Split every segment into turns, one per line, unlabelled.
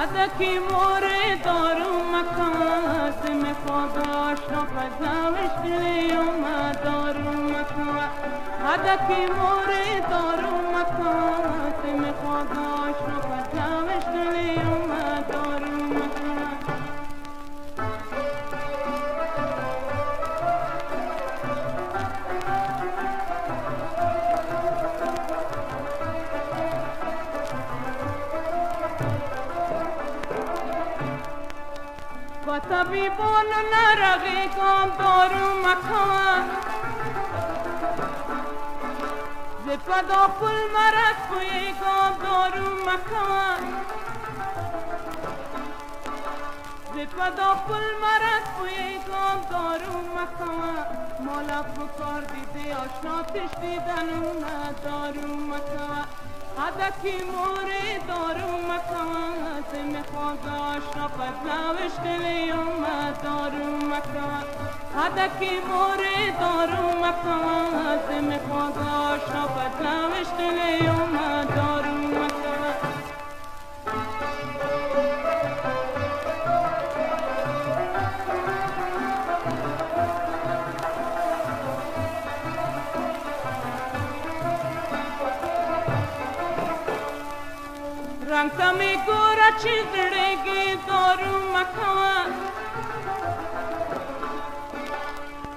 عدکی مور دارو مکات میخواد آشنا پزنوش دلی اومد دارو مکات عدکی مور دارو مکات میخواد آشنا پزنوش دلی اومد دارو مکات و طبیبان نرقی کام دارو مکان ز پدا پل مرد کوی کام دارو مکان ز پدا پل مرد کوی کام دارو مکان مالا فکار دیده آشنا تش دیدن اومد دارو مکان عدکی موری دارو مکات میخواد آشنا پزنوش دلی اومد دارو مکات عدکی موری دارو مکات میخواد آشنا پزنوش دلی اومد دارو مکات رنگ تمی گورا چی دڑیگی دارو مکان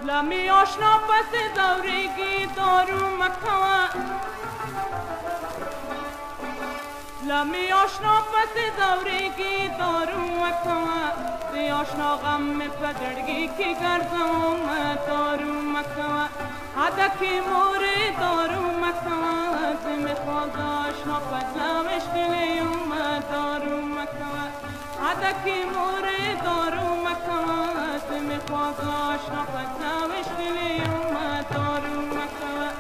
لمی آشنا پس دوریگی دارو مکان لمی آشنا پس دوریگی دارو مکان دی آشنا غم میں پدڑگی کی گردوں میں دارو مکان عدکی موری دارو مکان میخواد آشنا پزنوش دلی اومد دارو مکان عدکی موری دارو مکان میخواد آشنا پزنوش دلی اومد دارو مکان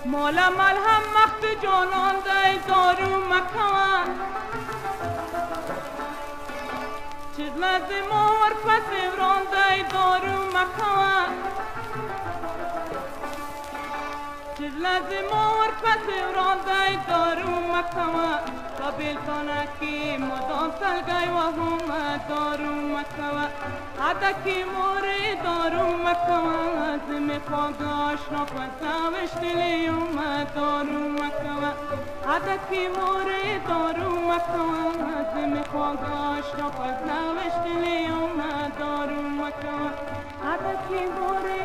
مولا ملهم مخت جانان دی دارو مکان چیز لازم آور پس وران دی دارو مکان چیز لازم آور پس وران دی دارو مکان قبیل تانکی مدام تلگی و هم دارو مکان عدکی موری دارو مکان میخواد آشنا پزنوش دلی اومد دارو مکان عدکی موری دارو مکان میخواد آشنا پزنوش دلی اومد دارو مکان عدکی موری